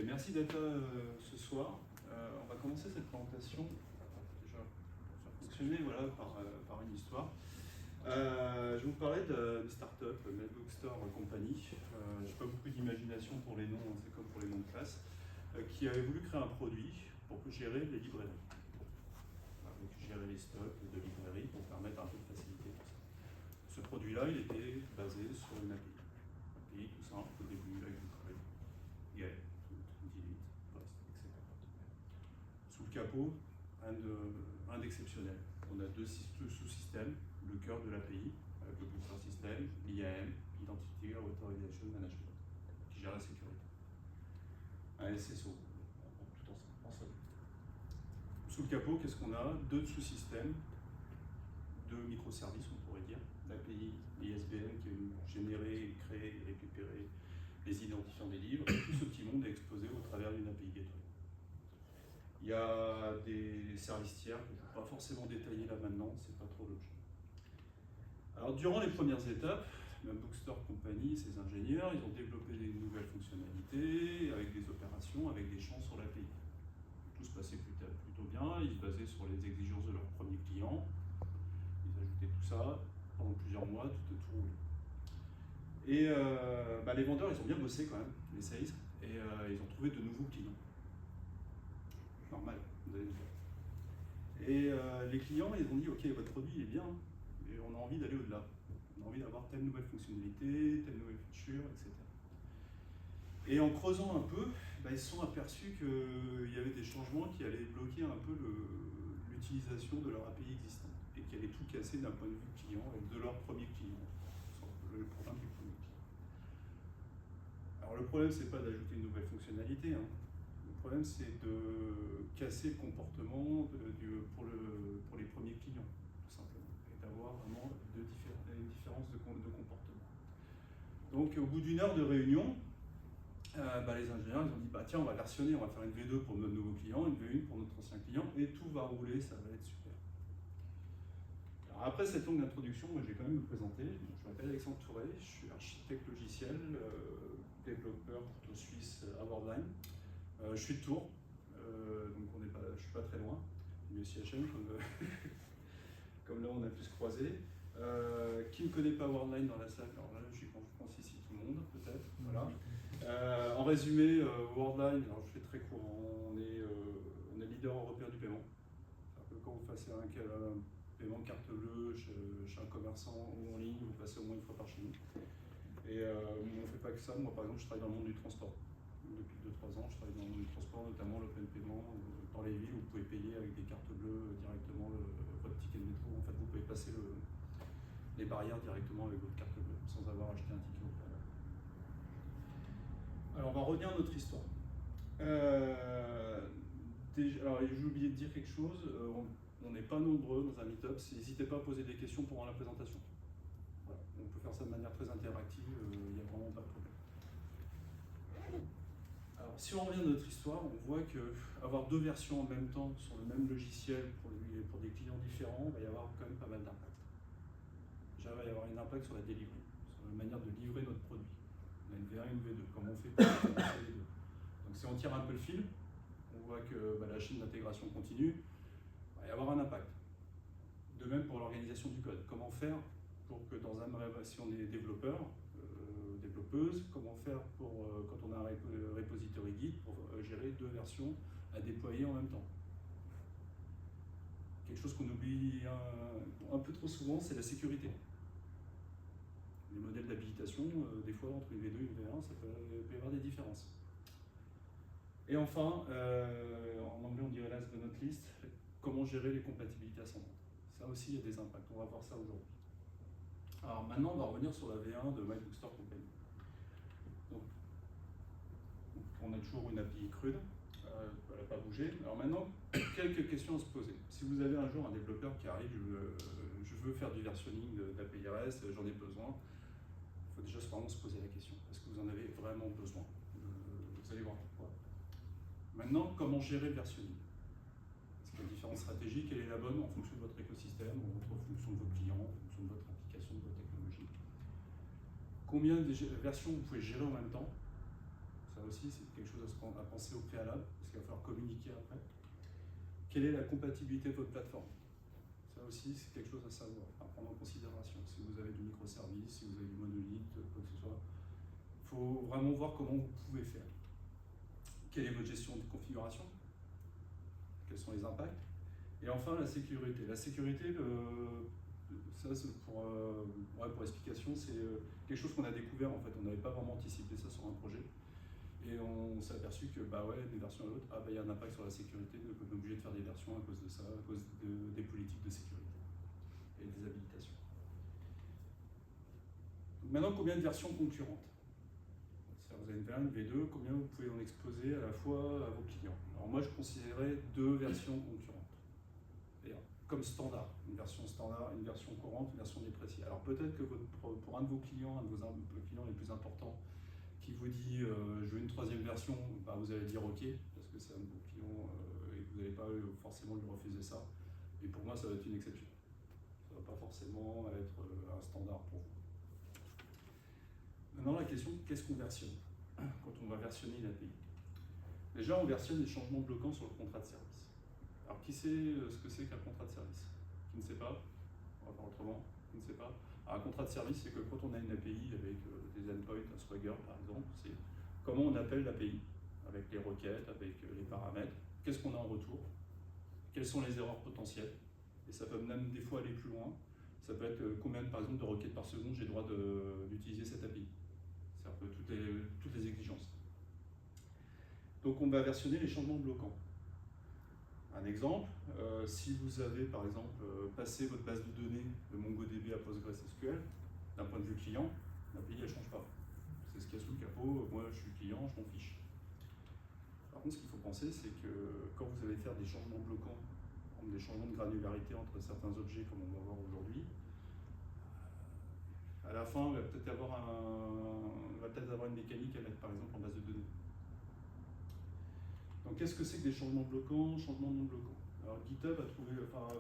Merci d'être là ce soir. On va commencer cette présentation. Déjà, faire fonctionner voilà, par une histoire. Je vais vous parler d'une start-up, MacBook Store Company. Je n'ai pas beaucoup d'imagination pour les noms, c'est comme pour les noms de classe, qui avait voulu créer un produit pour gérer les librairies. Donc, gérer les stocks de librairies pour permettre un peu de faciliter tout ça. Ce produit-là, il était basé sur une API. API tout simple, au début, avec du code, get, delete, post, etc. Sous le capot, rien d'exceptionnel. On a deux sous-systèmes, le cœur de l'API, avec le booster system, l'IAM, Identity Authorization Management, qui gère la sécurité. Un SSO, tout ensemble. Sous le capot, qu'est-ce qu'on a? Deux sous-systèmes, deux microservices, on pourrait dire. L'API, l'ISBN qui est généré, créé et récupéré les identifiants des livres. Et tout ce petit monde est exposé au travers d'une API Gateway. Il y a des services tiers que je ne vais pas forcément détailler là maintenant, c'est pas trop l'objet. Alors durant les premières étapes, MacBook Store Company, ses ingénieurs, ils ont développé des nouvelles fonctionnalités avec des opérations, avec des champs sur l'API. Tout se passait plutôt bien, ils se basaient sur les exigences de leurs premiers clients, ils ajoutaient tout ça, pendant plusieurs mois, tout roulait. Et les vendeurs, ils ont bien bossé quand même, les sales, et ils ont trouvé de nouveaux clients. Normal, vous allez me dire. Et les clients, ils ont dit, ok, votre produit est bien, mais on a envie d'aller au-delà. On a envie d'avoir telle nouvelle fonctionnalité, telle nouvelle feature, etc. Et en creusant un peu, ils se sont aperçus qu'il y avait des changements qui allaient bloquer un peu l'utilisation de leur API existante et qui allaient tout casser d'un point de vue client et de leur premier client. Le problème du premier client. Alors le problème, c'est pas d'ajouter une nouvelle fonctionnalité. Le problème, c'est de casser le comportement pour les premiers clients, tout simplement, et d'avoir vraiment une différence de comportement. Donc, au bout d'une heure de réunion, les ingénieurs ils ont dit tiens, on va versionner, on va faire une V2 pour notre nouveau client, une V1 pour notre ancien client, et tout va rouler, ça va être super. Alors, après cette longue introduction, moi, je vais quand même me présenter. Je m'appelle Alexandre Touré, je suis architecte logiciel, développeur couteau suisse à Worldline. Je suis de Tours, donc je ne suis pas très loin, du CHM, comme là on a pu se croiser. Qui ne connaît pas Worldline dans la salle? Alors là, je pense ici tout le monde, peut-être. Voilà. En résumé, Worldline, alors je fais très court, on est leader européen du paiement. Quand vous passez un paiement carte bleue chez un commerçant ou en ligne, vous passez au moins une fois par chez nous. Et on ne fait pas que ça. Moi, par exemple, je travaille dans le monde du transport. Depuis 2-3 ans, je travaille dans le monde du transport, notamment l'open paiement. Dans les villes, vous pouvez payer avec des cartes bleues directement votre ticket de métro. En fait, vous pouvez passer les barrières directement avec votre carte bleue, sans avoir acheté un ticket au préalable. Alors, on va revenir à notre histoire. Alors, j'ai oublié de dire quelque chose. On n'est pas nombreux dans un meet-up. N'hésitez pas à poser des questions pendant la présentation. Voilà. On peut faire ça de manière très interactive, il n'y a vraiment pas de problème. Alors, si on revient à notre histoire, on voit qu'avoir deux versions en même temps sur le même logiciel pour des clients différents, il va y avoir quand même pas mal d'impact. Déjà, il va y avoir un impact sur la delivery, sur la manière de livrer notre produit. On a une V1 et une V2, comment on fait pour les deux. Donc si on tire un peu le fil, on voit que la chaîne d'intégration continue, il va y avoir un impact. De même pour l'organisation du code. Comment faire pour que si on est développeur, développeuse, comment faire pour, quand on a un repository Git, pour gérer deux versions à déployer en même temps. Quelque chose qu'on oublie un peu trop souvent, c'est la sécurité. Les modèles d'habilitation, des fois entre une V2 et une V1, ça peut y avoir des différences. Et enfin, en anglais on dirait last but not least, comment gérer les compatibilités ascendantes. Ça aussi, il y a des impacts. On va voir ça aujourd'hui. Alors maintenant, on va revenir sur la V1 de MacBook Store Company. Donc, on a toujours une API crude, elle n'a pas bougé. Alors maintenant, quelques questions à se poser. Si vous avez un jour un développeur qui arrive, je veux faire du versionning d'API REST, j'en ai besoin, il faut déjà vraiment se poser la question. Est-ce que vous en avez vraiment besoin? Vous allez voir pourquoi. Maintenant, comment gérer le versionning? Est-ce qu'il y a différentes stratégies? Quelle est la bonne en fonction de votre écosystème, en fonction de vos clients, en fonction de votre application, de votre technologie? Combien de versions vous pouvez gérer en même temps? Ça, Ça aussi, c'est quelque chose à penser au préalable, parce qu'il va falloir communiquer après. Quelle est la compatibilité de votre plateforme? Ça aussi, c'est quelque chose à savoir, à prendre en considération. Si vous avez du microservice, si vous avez du monolithe, quoi que ce soit, il faut vraiment voir comment vous pouvez faire. Quelle est votre gestion de configuration? Quels sont les impacts? Et enfin, la sécurité. La sécurité, ça, pour explication, c'est quelque chose qu'on a découvert. En fait, on n'avait pas vraiment anticipé ça sur un projet. Et on s'est aperçu que, des versions à l'autre, il y a un impact sur la sécurité, donc on est obligé de faire des versions à cause de ça, à cause des politiques de sécurité et des habilitations. Donc maintenant, combien de versions concurrentes? Vous avez une V1, une V2, combien vous pouvez en exposer à la fois à vos clients? Alors moi, je considérais 2 versions concurrentes. Comme standard, une version standard, une version courante, une version dépréciée. Alors peut-être que pour un de vos clients, un de vos clients les plus importants, qui vous dit je veux une 3e version, vous allez dire ok, parce que c'est un de vos clients et que vous n'allez pas forcément lui refuser ça. Et pour moi, ça va être une exception. Ça ne va pas forcément être un standard pour vous. Maintenant, la question, qu'est-ce qu'on versionne quand on va versionner une API? Déjà, on versionne les changements bloquants sur le contrat de service. Alors, qui sait ce que c'est qu'un contrat de service? Qui ne sait pas? On va faire autrement. Qui ne sait pas? Alors, un contrat de service, c'est que quand on a une API avec des endpoints, un Swagger par exemple, c'est comment on appelle l'API, avec les requêtes, avec les paramètres, qu'est-ce qu'on a en retour, quelles sont les erreurs potentielles, et ça peut même des fois aller plus loin. Ça peut être combien, par exemple, de requêtes par seconde j'ai le droit d'utiliser cette API. C'est un peu toutes les exigences. Donc, on va versionner les changements bloquants. Un exemple, si vous avez par exemple passé votre base de données de MongoDB à PostgreSQL, d'un point de vue client, l'API elle ne change pas. C'est ce qu'il y a sous le capot, moi je suis client, je m'en fiche. Par contre, ce qu'il faut penser, c'est que quand vous allez faire des changements bloquants, des changements de granularité entre certains objets, comme on va voir aujourd'hui, à la fin, on va peut-être avoir une mécanique à mettre par exemple en base de données. Donc qu'est-ce que c'est que des changements bloquants, changements non bloquants? Alors GitHub a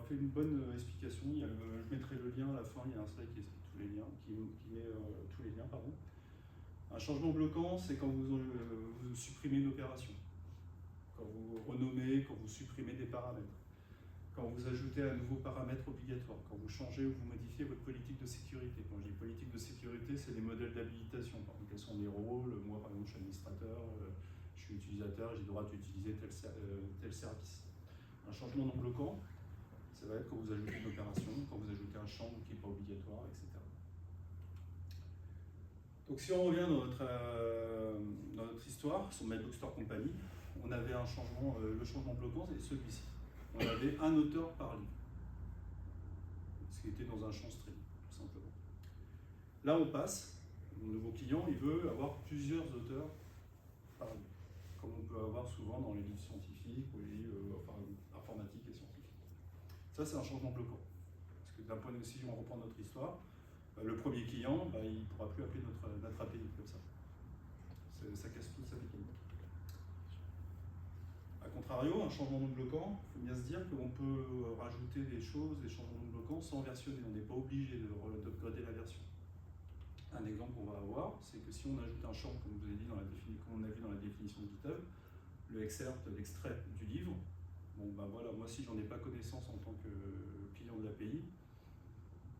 fait une bonne explication, je mettrai le lien à la fin, il y a un slide qui explique tous les liens, qui met tous les liens, pardon. Un changement bloquant, c'est quand vous supprimez une opération, quand vous renommez, quand vous supprimez des paramètres, quand vous ajoutez un nouveau paramètre obligatoire, quand vous changez ou vous modifiez votre politique de sécurité. Quand je dis politique de sécurité, c'est les modèles d'habilitation, par exemple, quels sont mes rôles, moi par exemple je suis administrateur, je suis utilisateur, j'ai le droit d'utiliser tel service. Un changement non bloquant, ça va être quand vous ajoutez une opération, quand vous ajoutez un champ qui n'est pas obligatoire, etc. Donc si on revient dans notre histoire, sur MyBookstore Company, on avait un changement, le changement bloquant, c'est celui-ci. On avait un auteur par livre, ce qui était dans un champ string, tout simplement. Là, on passe, mon nouveau client, il veut avoir plusieurs auteurs par livre, comme on peut avoir souvent dans les livres scientifiques ou les livres informatiques et scientifiques. Ça, c'est un changement bloquant. Parce que d'un point de vue, si on reprend notre histoire, le premier client, il ne pourra plus appeler notre API comme ça. Ça casse toute sa mécanique. A contrario, un changement non bloquant, il faut bien se dire qu'on peut rajouter des choses, des changements non bloquants sans versionner. On n'est pas obligé d'upgrader la version. Un exemple qu'on va avoir, c'est que si on ajoute un champ, comme vous avez dit comme on a vu dans la définition de GitHub, le excerpt, l'extrait du livre, voilà, moi si j'en ai pas connaissance en tant que client de l'API,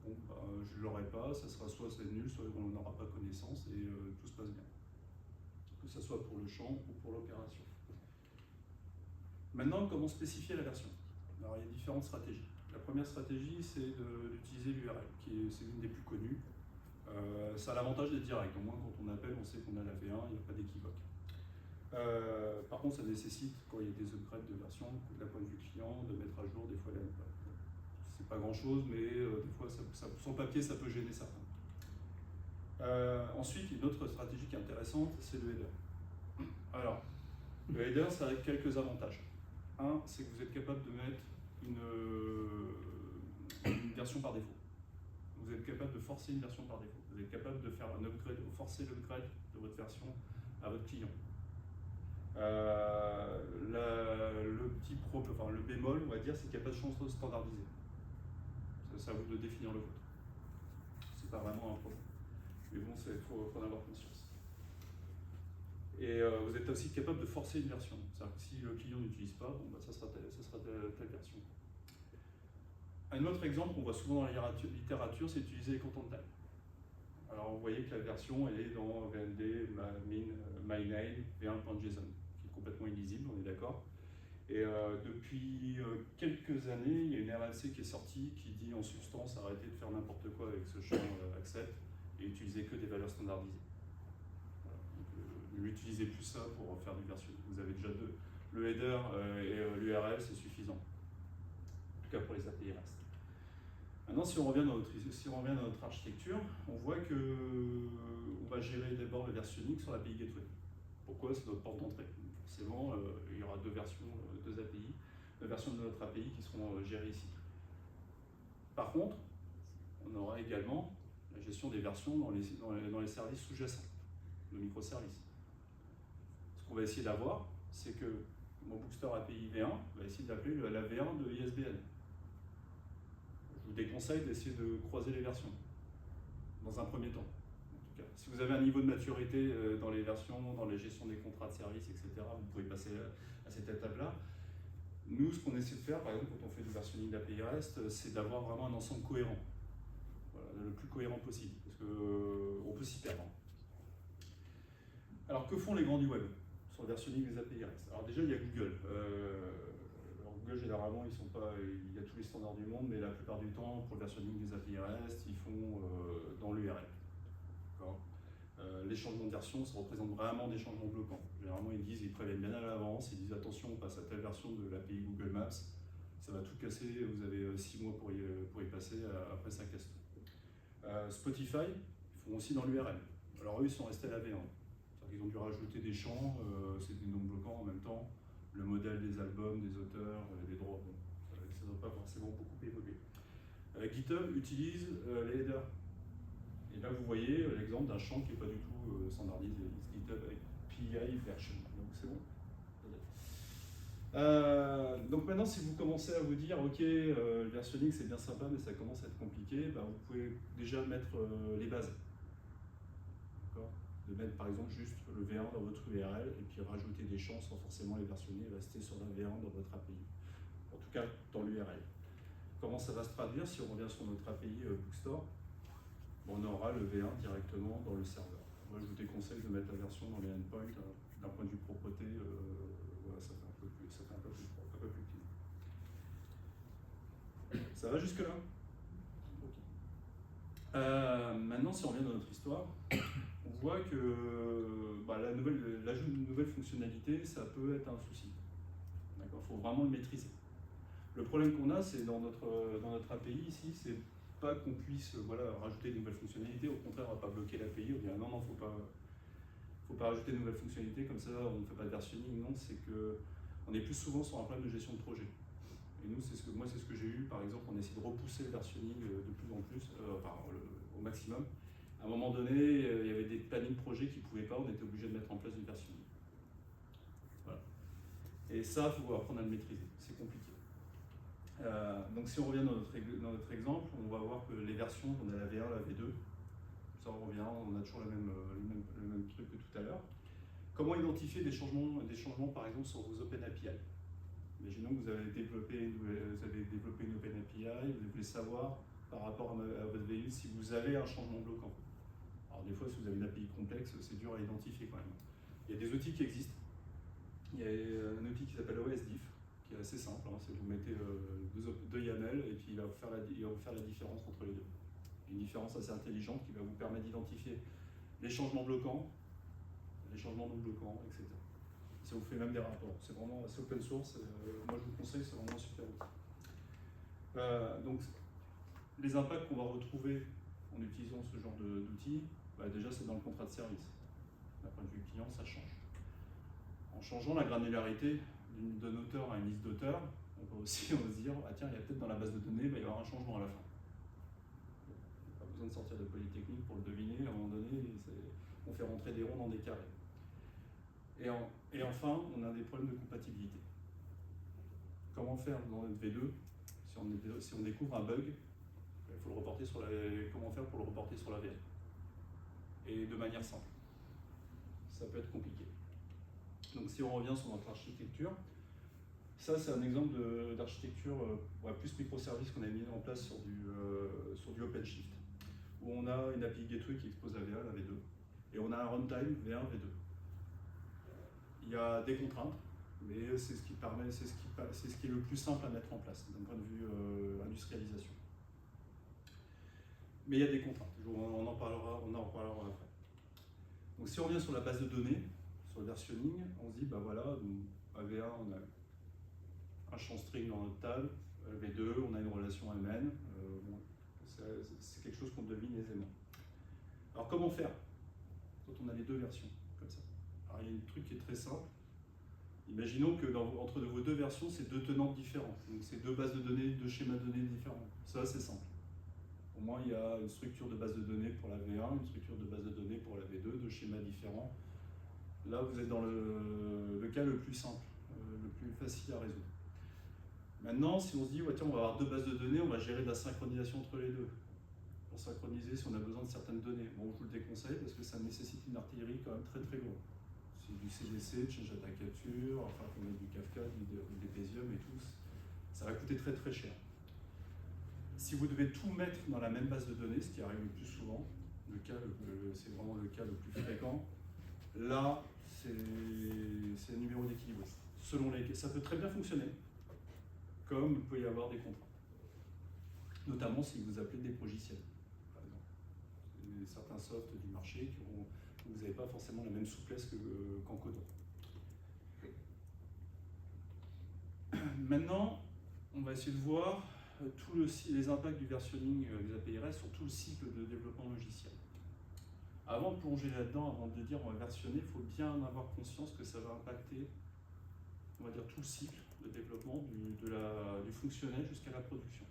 je ne l'aurai pas, ça sera soit c'est nul, soit on n'en aura pas connaissance et tout se passe bien. Que ce soit pour le champ ou pour l'opération. Maintenant, comment spécifier la version? Alors il y a différentes stratégies. La première stratégie, c'est d'utiliser l'URL, c'est une des plus connues. Ça a l'avantage d'être direct, au moins quand on appelle, on sait qu'on a la V1, il n'y a pas d'équivoque. Par contre, ça nécessite, quand il y a des upgrades de version, d'un point de vue client, de mettre à jour des fois c'est pas grand chose, mais des fois, sur papier, ça peut gêner certains. Ensuite, une autre stratégie qui est intéressante, c'est le header. Alors, le header, ça a quelques avantages. Un, c'est que vous êtes capable de mettre une version par défaut. Vous êtes capable de forcer une version par défaut. Vous êtes capable de faire un upgrade, ou forcer l'upgrade de votre version à votre client. Le bémol, on va dire, c'est qu'il n'y a pas de chance de standardiser. C'est à vous de définir le vôtre. C'est pas vraiment un problème. Mais bon, il faut en avoir conscience. Et vous êtes aussi capable de forcer une version. C'est-à-dire que si le client n'utilise pas, bon, bah, ça sera telle version. Un autre exemple qu'on voit souvent dans la littérature, c'est d'utiliser les content types. Alors vous voyez que la version, elle est dans VND, myname, v1.json, qui est complètement illisible, on est d'accord. Et depuis quelques années, il y a une RFC qui est sortie qui dit en substance arrêtez de faire n'importe quoi avec ce champ accept et utilisez que des valeurs standardisées. Voilà. Donc, ne l'utilisez plus ça pour faire du versionning. Vous avez déjà deux. Le header et l'URL, c'est suffisant. En tout cas pour les API REST. Maintenant, si on revient dans notre architecture, on voit qu'on va gérer d'abord le versionning sur l'API Gateway. Pourquoi? C'est notre porte d'entrée. Forcément, il y aura deux versions, deux API, deux versions de notre API qui seront gérées ici. Par contre, on aura également la gestion des versions dans les services sous-jacents, nos microservices. Ce qu'on va essayer d'avoir, c'est que mon Bookstore API V1 va essayer d'appeler la V1 de ISBN. Je vous déconseille d'essayer de croiser les versions, dans un premier temps. Si vous avez un niveau de maturité dans les versions, dans la gestion des contrats de service, etc., vous pouvez passer à cette étape-là. Nous, ce qu'on essaie de faire, par exemple, quand on fait du versionning d'API REST, c'est d'avoir vraiment un ensemble cohérent. Voilà, le plus cohérent possible, parce qu'on peut s'y perdre. Alors, que font les grands du web sur le versionning des API REST? Alors déjà, il y a Google. Google, généralement, il y a tous les standards du monde, mais la plupart du temps, pour le versionning des API REST, ils font dans l'URL. Les changements de version, ça représente vraiment des changements bloquants. Généralement, ils préviennent bien à l'avance, ils disent attention, on passe à telle version de l'API Google Maps, ça va tout casser, vous avez 6 mois pour y passer, après ça casse tout. Spotify, ils font aussi dans l'URL. Alors eux, ils sont restés à la V1. Ils ont dû rajouter des champs, c'est des noms bloquants en même temps, le modèle des albums, des auteurs, des droits, bon, ça ne doit pas forcément beaucoup évoluer. GitHub utilise les headers. Et là, vous voyez l'exemple d'un champ qui n'est pas du tout standardisé, GitHub API version. Donc c'est bon. Donc maintenant, si vous commencez à vous dire, ok, le versionning c'est bien sympa, mais ça commence à être compliqué, bah, vous pouvez déjà mettre les bases. De mettre par exemple juste le V1 dans votre URL et puis rajouter des champs sans forcément les versionner et rester sur la V1 dans votre API. En tout cas, dans l'URL. Comment ça va se traduire si on revient sur notre API Bookstore? On aura le V1 directement dans le serveur. Moi, je vous déconseille de mettre la version dans les endpoints. D'un point de vue propreté, voilà, ça fait un peu plus clean. Ça va jusque-là? Okay. Maintenant, si on revient dans notre histoire, on voit que l'ajout d'une nouvelle fonctionnalité, ça peut être un souci. Il faut vraiment le maîtriser. Le problème qu'on a, c'est dans notre API ici, c'est pas qu'on puisse rajouter de nouvelles fonctionnalités, au contraire on ne va pas bloquer l'API, on va dire non, faut pas rajouter de nouvelles fonctionnalités, comme ça on ne fait pas de versionning, non, c'est qu'on est plus souvent sur un problème de gestion de projet. Et nous, c'est ce que j'ai eu, par exemple, on essaie de repousser le versionning de plus en plus, au maximum. À un moment donné, il y avait des plannings projets qui ne pouvaient pas, on était obligé de mettre en place du versionning. Voilà. Et ça, il faut apprendre à le maîtriser, c'est compliqué. Donc si on revient dans notre exemple, on va voir que les versions, on a la V1, la V2, ça on revient, on a toujours le même truc que tout à l'heure. Comment identifier des changements par exemple sur vos OpenAPI? Imaginons que vous avez développé une OpenAPI, vous voulez savoir par rapport à votre VU si vous avez un changement bloquant. Alors des fois, si vous avez une API complexe, c'est dur à identifier quand même. Il y a des outils qui existent. Il y a un outil qui s'appelle OSDiff, qui est assez simple, hein, c'est que vous mettez deux YAML et puis il va vous faire la différence entre les deux. Une différence assez intelligente qui va vous permettre d'identifier les changements bloquants, les changements non bloquants, etc. Ça vous fait même des rapports. C'est vraiment assez open source. Moi je vous conseille, c'est vraiment un super outil. Donc les impacts qu'on va retrouver en utilisant ce genre d'outils, déjà c'est dans le contrat de service. D'un point de vue client, ça change. En changeant la granularité d'un auteur à une liste d'auteurs, on peut aussi se dire, ah tiens, il y a peut-être dans la base de données, il va y avoir un changement à la fin. Pas besoin de sortir de Polytechnique pour le deviner, à un moment donné, on fait rentrer des ronds dans des carrés. Et enfin, on a des problèmes de compatibilité. Comment faire dans notre V2 si on découvre un bug, il faut le reporter comment faire pour le reporter sur la VM? Et de manière simple. Ça peut être compliqué. Donc si on revient sur notre architecture, ça c'est un exemple d'architecture plus microservice qu'on a mis en place sur du OpenShift, où on a une API Gateway qui expose la V1, la V2, et on a un runtime V1, V2. Il y a des contraintes, mais c'est ce qui est le plus simple à mettre en place d'un point de vue industrialisation. Mais il y a des contraintes, on en parlera après. Donc si on revient sur la base de données, sur le versionning, on se dit, bah voilà, à V1, on a un champ string dans notre table, V2, on a une relation MN, c'est quelque chose qu'on devine aisément. Alors comment faire quand on a les deux versions, comme ça? Alors il y a un truc qui est très simple. Imaginons que entre vos deux versions, c'est deux tenants différents. Donc c'est deux bases de données, deux schémas de données différents. Ça, c'est simple. Au moins, il y a une structure de base de données pour la V1, une structure de base de données pour la V2, deux schémas différents. Là, vous êtes dans le cas le plus simple, le plus facile à résoudre. Maintenant, si on se dit, ouais, tiens, on va avoir deux bases de données, on va gérer de la synchronisation entre les deux. Pour synchroniser si on a besoin de certaines données. Bon, je vous le déconseille parce que ça nécessite une artillerie quand même très très lourde. C'est du CDC, Change Data Capture, enfin, on met du Kafka, du Debezium et tout. Ça va coûter très très cher. Si vous devez tout mettre dans la même base de données, ce qui arrive le plus souvent, c'est vraiment le cas le plus fréquent, là, c'est un numéro d'équilibre. Selon lesquels ça peut très bien fonctionner, comme il peut y avoir des contraintes. Notamment si vous appelez des progiciels, par exemple. Certains softs du marché où vous n'avez pas forcément la même souplesse qu'en codant. Maintenant, on va essayer de voir les impacts du versionning des API REST sur tout le cycle de développement logiciel. Avant de plonger là-dedans, avant de dire on va versionner, il faut bien avoir conscience que ça va impacter, on va dire, tout le cycle de développement du fonctionnel jusqu'à la production.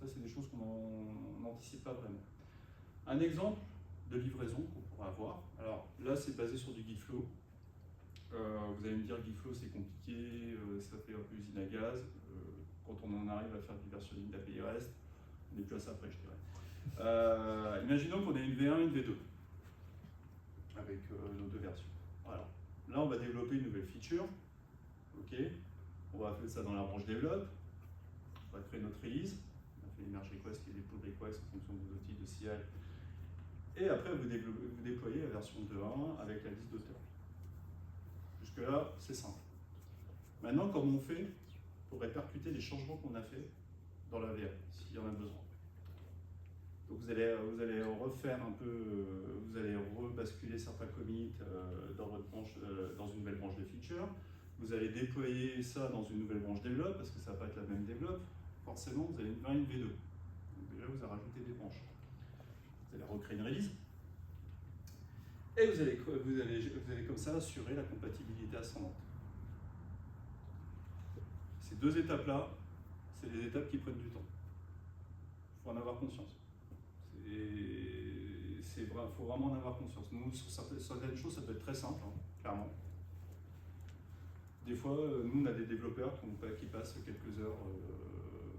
Ça, c'est des choses qu'on n'anticipe pas vraiment. Un exemple de livraison qu'on pourra avoir, alors là, c'est basé sur du Gitflow. Vous allez me dire Gitflow, c'est compliqué, ça fait un peu usine à gaz. Quand on en arrive à faire du versionning d'API REST, on n'est plus à ça près, je dirais. Imaginons qu'on ait une V1 et une V2 avec nos deux versions. Voilà. Là, on va développer une nouvelle feature. Ok. On va faire ça dans la branche develop. On va créer notre release. On a fait une merge request et des pull requests en fonction des outils de CI. Et après, vous déployez la version 2.1 avec la liste d'auteurs. Jusque-là, c'est simple. Maintenant, comment on fait pour répercuter les changements qu'on a fait dans la VM, s'il y en a besoin? Donc vous allez refaire un peu, vous allez rebasculer certains commits dans votre branche, dans une nouvelle branche de feature. Vous allez déployer ça dans une nouvelle branche develop, parce que ça ne va pas être la même develop. Forcément, vous allez faire une V2. Donc déjà, vous avez rajouté des branches. Vous allez recréer une release. Et vous allez comme ça assurer la compatibilité ascendante. Ces deux étapes-là, c'est des étapes qui prennent du temps. Il faut en avoir conscience. Il faut vraiment en avoir conscience. Nous, sur certaines choses, ça peut être très simple, hein, clairement. Des fois, nous, on a des développeurs qui passent quelques heures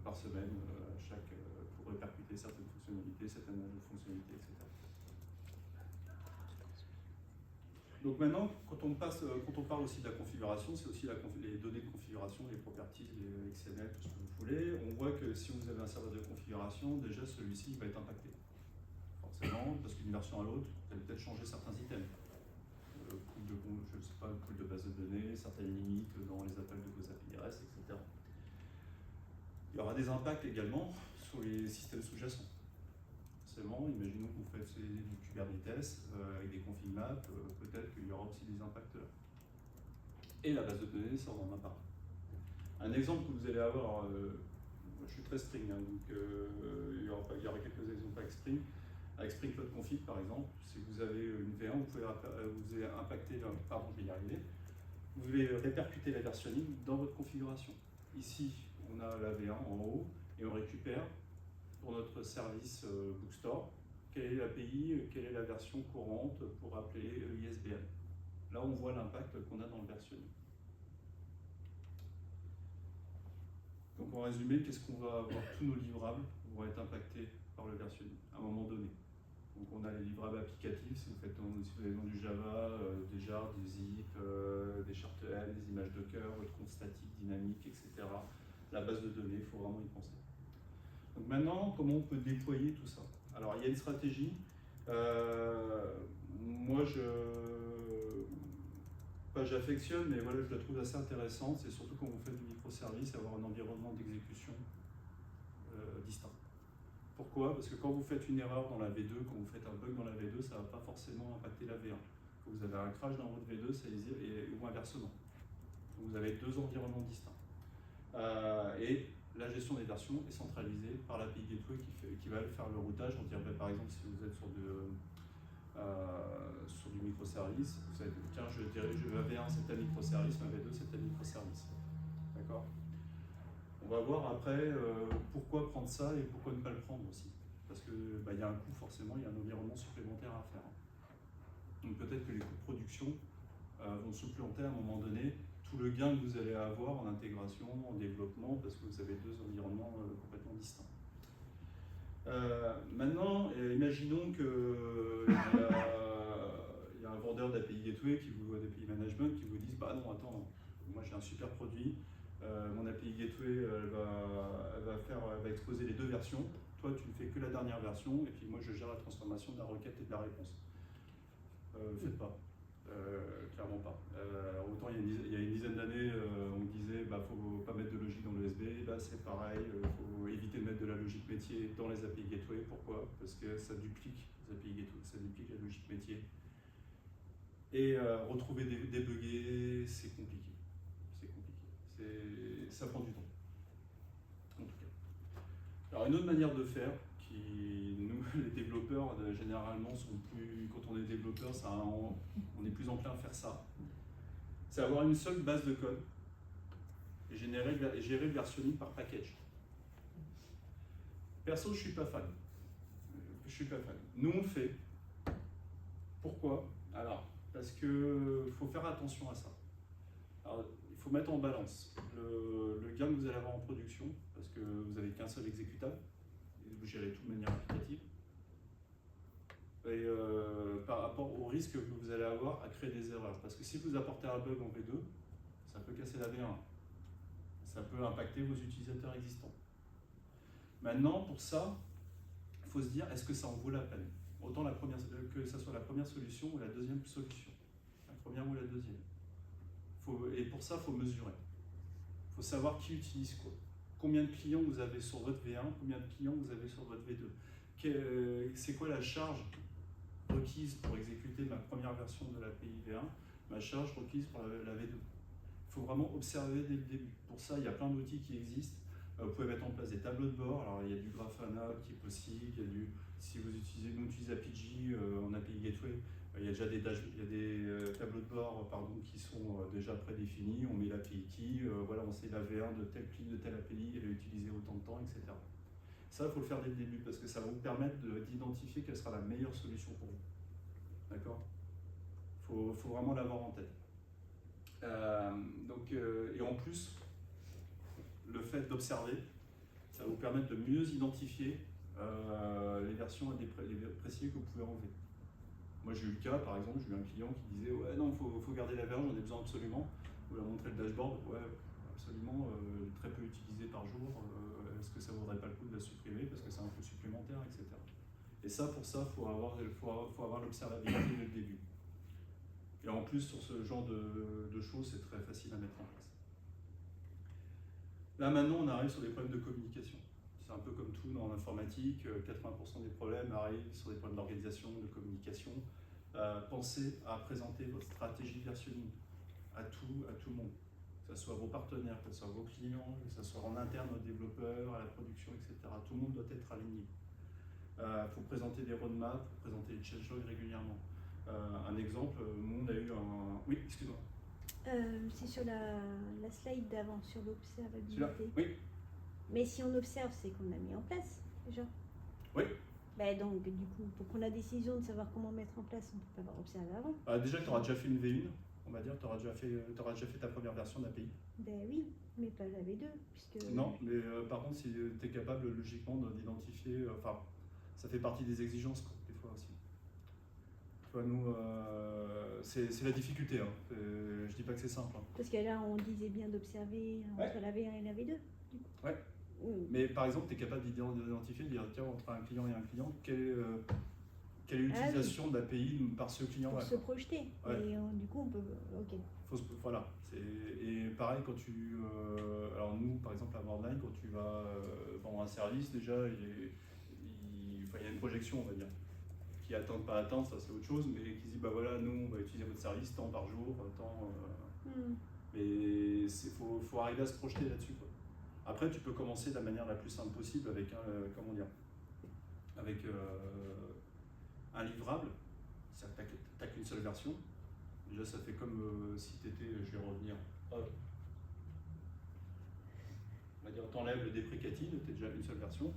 par semaine pour répercuter certaines fonctionnalités, certaines ajouts de fonctionnalités, etc. Donc maintenant, quand on parle aussi de la configuration, c'est aussi les données de configuration, les properties, les XML, tout ce que vous voulez. On voit que si vous avez un serveur de configuration, déjà celui-ci va être impacté. Forcément, parce qu'une version à l'autre, vous allez peut-être changer certains items. Je ne sais pas, le pool de base de données, certaines limites dans les appels de vos API REST, etc. Il y aura des impacts également sur les systèmes sous-jacents. Forcément, imaginons que vous faites du Kubernetes avec des config maps, peut-être qu'il y aura aussi des impacts là. Et la base de données, ça on en a parlé. Un exemple que vous allez avoir, je suis très Spring, hein, donc il y aura quelques exemples avec Spring. Avec Spring Cloud Config par exemple, si vous avez une V1, vous allez impacter, pardon, je vais y arriver, vous voulez répercuter la versionning dans votre configuration. Ici, on a la V1 en haut et on récupère pour notre service Bookstore quelle est l'API, quelle est la version courante pour appeler ISBN. Là, on voit l'impact qu'on a dans le versionning. Donc en résumé, qu'est-ce qu'on va avoir? Tous nos livrables vont être impactés par le versionning à un moment donné. Donc on a les livrables applicatifs, si vous avez du Java, des jars, des zip, des chartl, des images Docker, votre compte statique, dynamique, etc. La base de données, il faut vraiment y penser. Donc maintenant, comment on peut déployer tout ça? Alors il y a une stratégie. Moi, j'affectionne, mais voilà, je la trouve assez intéressante. C'est surtout quand vous faites du microservice, avoir un environnement d'exécution distinct. Pourquoi? Parce que quand vous faites une erreur dans la V2, quand vous faites un bug dans la V2, ça ne va pas forcément impacter la V1. Quand vous avez un crash dans votre V2, ou inversement. Donc vous avez deux environnements distincts. Et la gestion des versions est centralisée par l'API Gateway qui va faire le routage. On dirait par exemple si vous êtes sur du microservice, vous savez, tiens, je dirige ma V1 c'est un microservice, ma V2 c'est un microservice. D'accord? On va voir après pourquoi prendre ça et pourquoi ne pas le prendre aussi. Parce que y a un coût forcément, il y a un environnement supplémentaire à faire. Donc peut-être que les coûts de production vont supplanter à un moment donné tout le gain que vous allez avoir en intégration, en développement, parce que vous avez deux environnements complètement distincts. Maintenant, imaginons qu'il y a un vendeur d'API Gateway, d'API Management, qui vous dise bah non, attends, moi j'ai un super produit, mon API Gateway elle va exposer les deux versions, toi tu ne fais que la dernière version, et puis moi je gère la transformation de la requête et de la réponse. Faites pas. Clairement pas. Autant il y a une dizaine d'années, on disait bah faut pas mettre de logique dans le USB. Là c'est pareil, faut éviter de mettre de la logique métier dans les API Gateway. Pourquoi? Parce que ça duplique les API Gateway, ça duplique la logique métier. Et retrouver débugger, c'est compliqué. C'est compliqué. Ça prend du temps. En tout cas. Alors une autre manière de faire, nous, les développeurs, généralement, sont plus, quand on est développeur, on est plus enclin à faire ça. C'est avoir une seule base de code et gérer le versionning par package. Perso, je suis pas fan. Nous, on le fait. Pourquoi? Alors, parce qu'il faut faire attention à ça. Alors, il faut mettre en balance le gain que vous allez avoir en production, parce que vous n'avez qu'un seul exécutable. Vous gérez tout de manière applicative. Et par rapport au risque que vous allez avoir à créer des erreurs. Parce que si vous apportez un bug en V2, ça peut casser la V1. Ça peut impacter vos utilisateurs existants. Maintenant, pour ça, il faut se dire, est-ce que ça en vaut la peine? Autant que ça soit la première solution ou la deuxième solution. La première ou la deuxième. Et pour ça, il faut mesurer. Il faut savoir qui utilise quoi. Combien de clients vous avez sur votre V1, combien de clients vous avez sur votre V2. C'est quoi la charge requise pour exécuter ma première version de l'API V1, ma charge requise pour la V2. Il faut vraiment observer dès le début. Pour ça, il y a plein d'outils qui existent. Vous pouvez mettre en place des tableaux de bord. Alors, il y a du Grafana qui est possible. Si vous utilisez APG en API Gateway, il y a déjà des tableaux de bord qui sont déjà prédéfinis. On met l'API key, voilà, on sait la V1 de tel client de telle API, elle est utilisée autant de temps, etc. Ça, il faut le faire dès le début parce que ça va vous permettre d'identifier quelle sera la meilleure solution pour vous. D'accord? Il faut vraiment l'avoir en tête. Et en plus, le fait d'observer, ça va vous permettre de mieux identifier les versions précises que vous pouvez enlever. Moi, j'ai eu le cas, par exemple, j'ai eu un client qui disait ouais, non, il faut garder la version, j'en ai besoin absolument. Vous leur montrez le dashboard, ouais, absolument, très peu utilisé par jour. Est-ce que ça ne vaudrait pas le coup de la supprimer parce que c'est un coût supplémentaire, etc. Et ça, pour ça, il faut avoir l'observabilité dès le début. Et en plus, sur ce genre de choses, c'est très facile à mettre en place. Là, maintenant, on arrive sur des problèmes de communication. C'est un peu comme tout dans l'informatique, 80% des problèmes arrivent sur des problèmes d'organisation, de communication. Pensez à présenter votre stratégie de versionning à tout le monde. Que ce soit vos partenaires, que ce soit vos clients, que ce soit en interne aux développeurs, à la production, etc. Tout le monde doit être aligné. Il faut présenter des roadmaps, il faut présenter des changelogs régulièrement. Un exemple, on a eu un... Oui, excuse-moi. C'est sur la slide d'avant, sur l'observabilité. Oui. Mais si on observe, c'est qu'on l'a mis en place, déjà. Oui. Donc, du coup, pour prendre la décision de savoir comment mettre en place, on ne peut pas avoir observé avant. Déjà, tu auras déjà fait une V1, on va dire, tu auras déjà fait ta première version d'API. Oui, mais pas la V2, puisque... Non, mais par contre, si tu es capable, logiquement, d'identifier... ça fait partie des exigences, des fois aussi. vois, nous, c'est la difficulté. Hein. Je dis pas que c'est simple. Hein. Parce que là, on disait bien d'observer entre la V1 et la V2. Ouais. Mais par exemple, tu es capable d'identifier, de dire tiens, entre un client et un client, quelle est l'utilisation de l'API par ce client-là. Pour se projeter. Ouais. Et du coup, on peut. Ok. Voilà. Et pareil, quand tu. Alors, nous, par exemple, à Worldline, quand tu vas vendre un service, déjà, il y a une projection, on va dire. Qui attendent, pas attendre, ça c'est autre chose, mais qui dit bah voilà, nous, on va utiliser votre service tant par jour, tant. Mais il faut arriver à se projeter là-dessus, quoi. Après, tu peux commencer de la manière la plus simple possible avec avec un livrable. C'est-à-dire que tu n'as qu'une seule version. Déjà, ça fait comme si tu étais, je vais revenir. On va dire, t'enlèves le déprécative, tu as déjà une seule version.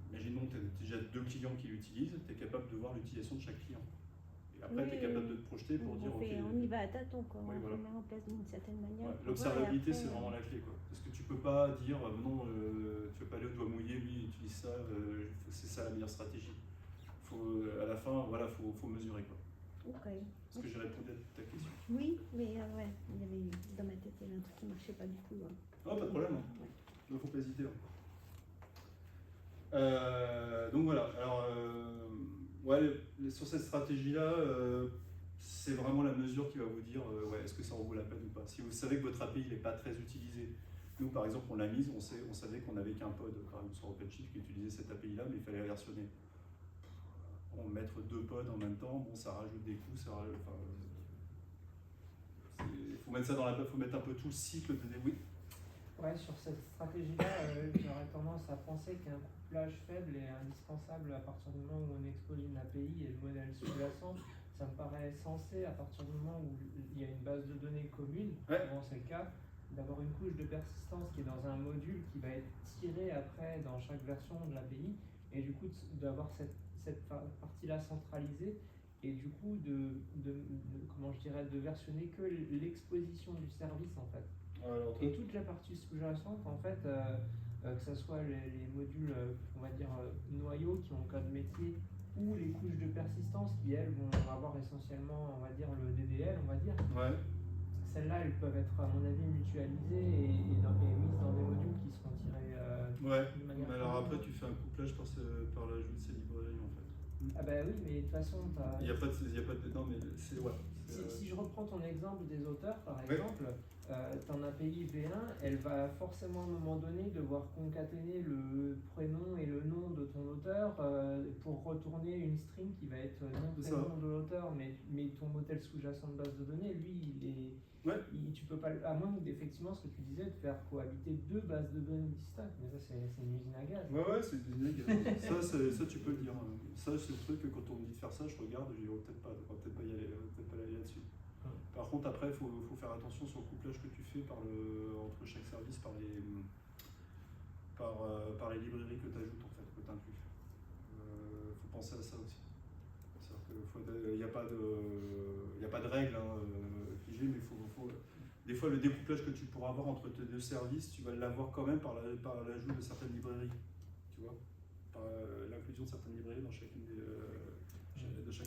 Imaginons que tu as déjà 2 clients qui l'utilisent, tu es capable de voir l'utilisation de chaque client. Et après, tu es capable de te projeter pour dire ok. On y va à tâtons, quoi. Oui, on met en place d'une certaine manière. L'observabilité, c'est vraiment la clé, quoi. Parce que tu peux pas dire non, tu veux pas aller au doigt mouillé, lui utilise ça, c'est ça la meilleure stratégie. À la fin, voilà, faut mesurer, quoi. Okay. Est-ce que j'ai répondu à ta question? Oui, mais ouais, il y avait dans ma tête il y avait un truc qui marchait pas du tout. Ah, pas de problème. Ouais. Il ne faut pas hésiter. Donc voilà. Alors, sur cette stratégie-là, c'est vraiment la mesure qui va vous dire est-ce que ça en vaut la peine ou pas. Si vous savez que votre API n'est pas très utilisé, nous par exemple on l'a mise, on savait qu'on n'avait qu'un pod quand même sur OpenShift qui utilisait cette API-là, mais il fallait la versionner. Bon, mettre 2 pods en même temps, bon, ça rajoute des coûts, ça rajoute, faut mettre ça dans faut mettre un peu tout le cycle de début. Ouais, sur cette stratégie-là, j'aurais tendance à penser qu'un couplage faible est indispensable à partir du moment où on expose une API et le modèle sous-jacent. Ça me paraît censé, à partir du moment où il y a une base de données commune, souvent c'est le cas, d'avoir une couche de persistance qui est dans un module qui va être tiré après dans chaque version de l'API, et du coup d'avoir cette partie-là centralisée, et du coup de versionner que l'exposition du service en fait. Et toute la partie sous-jacente, en fait, que ce soit les modules, on va dire, noyaux qui ont le code métier, ou les couches de persistance qui, elles, vont avoir essentiellement, on va dire, le DDL, on va dire. Ouais. Celles-là, elles peuvent être, à mon avis, mutualisées et mises dans des modules qui seront tirés de manière... Mais alors après, tu fais un couplage par l'ajout de ces librairies, en fait. Ah bah oui, mais de toute façon, il n'y a pas de... Non, mais c'est... Ouais. Si je reprends ton exemple des auteurs, par exemple, ton API V1, elle va forcément à un moment donné devoir concaténer le prénom et le nom de ton auteur pour retourner une string qui va être nom-prénom de l'auteur, mais ton modèle sous-jacent de base de données, lui, tu peux pas, à moins d'effectivement ce que tu disais, de faire cohabiter 2 bases de données distinctes. Mais ça, c'est une usine à gaz. Ouais, c'est une usine à gaz. ça, tu peux le dire. Ça, c'est le truc que quand on me dit de faire ça, je regarde, je dis on va peut-être pas y aller, là-dessus. Par contre, après, il faut faire attention sur le couplage que tu fais entre chaque service par les librairies que tu ajoutes, en fait, que tu inclus. Faut penser à ça aussi. Il n'y a pas de règle figée, mais des fois, le découplage que tu pourras avoir entre tes 2 services, tu vas l'avoir quand même par l'ajout de certaines librairies. Tu vois, par l'inclusion de certaines librairies dans chacun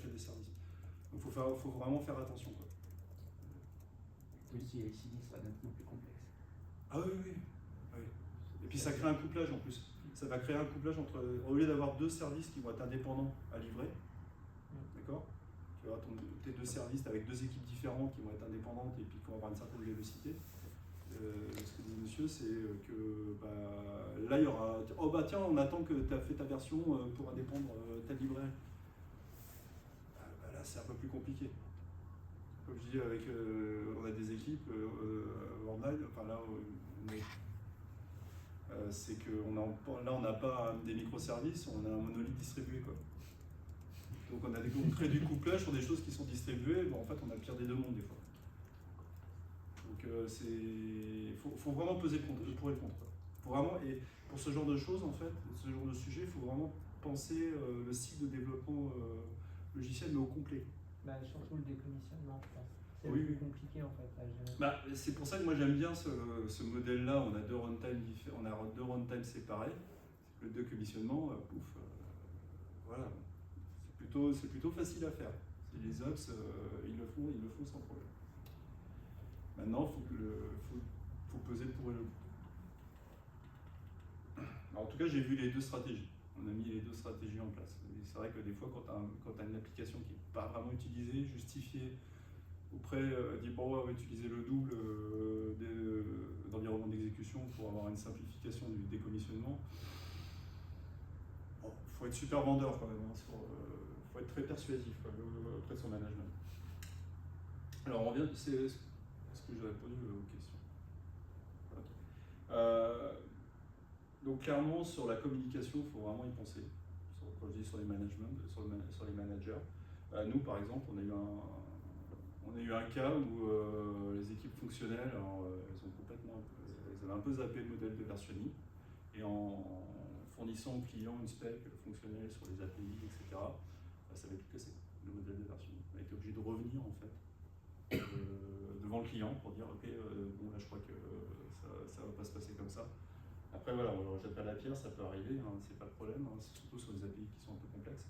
des services. Donc, il faut vraiment faire attention, quoi. Oui, si les CD sera nettement plus complexe. Ah oui. Et puis ça crée un couplage en plus. Ça va créer un couplage au lieu d'avoir 2 services qui vont être indépendants à livrer, d'accord? Tu vas avoir tes 2 services avec 2 équipes différentes qui vont être indépendantes et puis qui vont avoir une certaine vélocité. Ce que dit monsieur, c'est que là il y aura. Oh bah tiens, on attend que tu as fait ta version pour indépendre ta librairie. Là c'est un peu plus compliqué. Comme je dis, on a des équipes Worldline, enfin là, c'est que on n'a pas des microservices, on a un monolithe distribué, quoi. Donc on crée du couplage sur des choses qui sont distribuées, en fait on a le pire des 2 mondes des fois. Donc faut vraiment peser le pour et le contre. Faut vraiment, et pour ce genre de choses, en fait, ce genre de sujet, il faut vraiment penser le cycle de développement logiciel, mais au complet. Surtout le décommissionnement, je pense. C'est plus compliqué en fait à gérer. C'est pour ça que moi j'aime bien ce modèle-là. On a 2 runtimes séparés. Le décommissionnement, voilà, c'est plutôt facile à faire. Si les ops, ils le font sans problème. Maintenant, faut peser le pour et le contre. Alors, en tout cas, j'ai vu les deux stratégies. On a mis les deux stratégies en place. C'est vrai que des fois, quand tu as une application qui n'est pas vraiment utilisée, justifiée auprès, dire bon, on va utiliser le double d'environnement d'exécution pour avoir une simplification du décommissionnement. Bon, faut être super vendeur quand même. Faut être très persuasif auprès de son management. Alors, on revient. Est-ce que j'ai répondu aux questions? Okay. Donc clairement sur la communication, il faut vraiment y penser. Quand je dis sur les managers. Nous par exemple, on a eu un cas où les équipes fonctionnelles, elles avaient un peu zappé le modèle de versionning et en fournissant aux clients une spec fonctionnelle sur les API, etc. Ça avait tout cassé, le modèle de versionning. On a été obligé de revenir en fait devant le client pour dire ok, bon là je crois que ça va pas se passer comme ça. Après voilà, on ne rejette pas la pierre, ça peut arriver, hein, c'est pas le problème, hein, c'est surtout sur des API qui sont un peu complexes.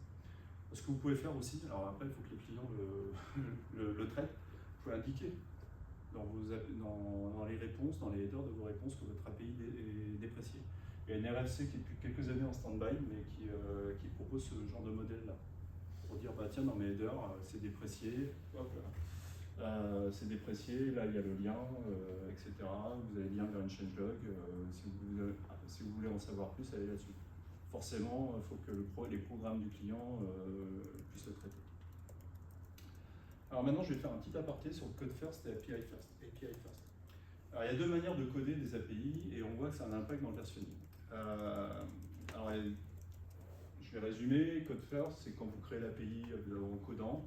Ce que vous pouvez faire aussi, alors après il faut que les clients le traitent, vous pouvez indiquer dans les réponses, dans les headers de vos réponses que votre API est dépréciée. Il y a une RFC qui est depuis quelques années en stand-by, mais qui propose ce genre de modèle-là. Pour dire, bah tiens, dans mes headers, c'est déprécié, hop là. C'est déprécié, là il y a le lien, etc. Vous avez le lien vers une changelog. Si vous voulez en savoir plus, allez là-dessus. Forcément, il faut que les programmes du client puissent le traiter. Alors maintenant, je vais faire un petit aparté sur le code first et API first. Alors il y a deux manières de coder des API et on voit que ça a un impact dans le versionning. Alors je vais résumer. Code first, c'est quand vous créez l'API en codant.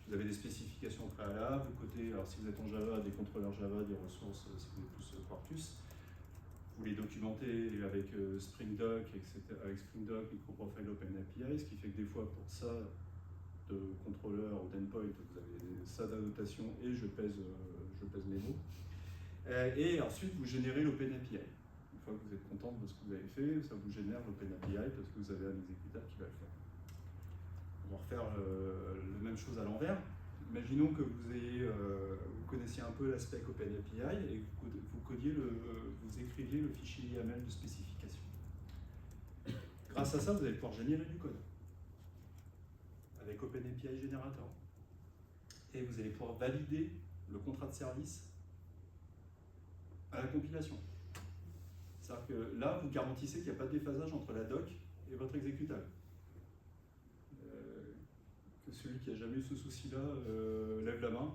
Vous avez des spécifications préalables, alors si vous êtes en Java, des contrôleurs Java, des ressources, si vous êtes plus Quarkus. Vous les documentez avec Spring Doc, etc., avec Spring Doc, MicroProfile OpenAPI, ce qui fait que des fois pour ça, de contrôleur ou d'endpoint, vous avez ça d'annotation et je pèse mes mots. Et ensuite, vous générez l'OpenAPI. Une fois que vous êtes content de ce que vous avez fait, ça vous génère l'OpenAPI parce que vous avez un exécutable qui va le faire. On va refaire la même chose à l'envers. Imaginons que vous connaissiez un peu l'aspect OpenAPI et que vous écriviez le fichier YAML de spécification. Grâce à ça, vous allez pouvoir générer du code avec OpenAPI Generator. Et vous allez pouvoir valider le contrat de service à la compilation. C'est-à-dire que là, vous garantissez qu'il n'y a pas de déphasage entre la doc et votre exécutable. Que celui qui n'a jamais eu ce souci-là lève la main,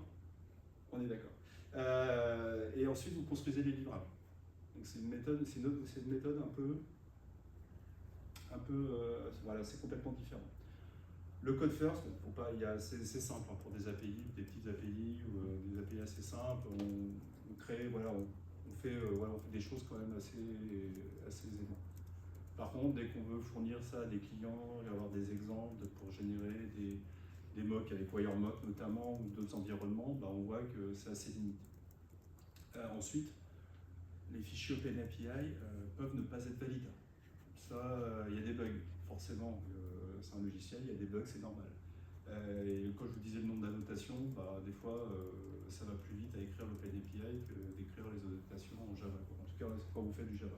on est d'accord. Et ensuite, vous construisez les livrables. Donc c'est une méthode un peu voilà, c'est complètement différent. Le code first, c'est simple hein, pour des API, des petites API ou des API assez simples. On crée, voilà, on fait des choses quand même assez aisément. Par contre, dès qu'on veut fournir ça à des clients, avoir des exemples pour générer des mocks avec WireMock notamment ou d'autres environnements, bah on voit que c'est assez limité. Ensuite, les fichiers OpenAPI peuvent ne pas être valides. Ça, il y a des bugs, forcément. C'est un logiciel, il y a des bugs, c'est normal. Et quand je vous disais le nombre d'annotations, bah, des fois, ça va plus vite à écrire l'OpenAPI que d'écrire les annotations en Java. En tout cas, quand vous faites du Java.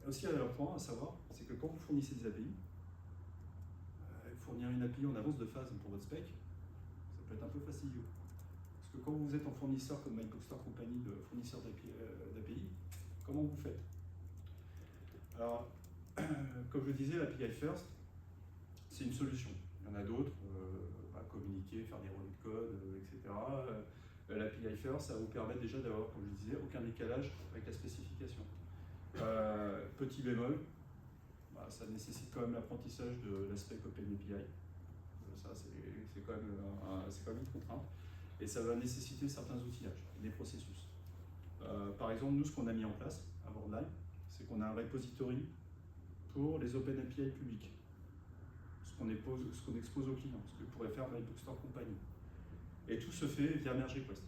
Aussi, il y a un point à savoir, c'est que quand vous fournissez des API, fournir une API en avance de phase pour votre spec, ça peut être un peu fastidieux. Parce que quand vous êtes en fournisseur comme MyBookstore Company, de fournisseur d'API, comment vous faites? Alors, comme je disais, l'API First, c'est une solution. Il y en a d'autres, communiquer, faire des relais de code, etc. L'API First, ça va vous permettre déjà d'avoir, comme je disais, aucun décalage avec la spécification. Petit bémol, ça nécessite quand même l'apprentissage de l'aspect OpenAPI. Ça, c'est quand même une contrainte. Et ça va nécessiter certains outillages, des processus. Par exemple, nous, ce qu'on a mis en place à Boardline, c'est qu'on a un repository pour les OpenAPI publics. Ce qu'on expose aux clients, ce que pourrait faire MyBookstore Company. Et tout se fait via Merge Request.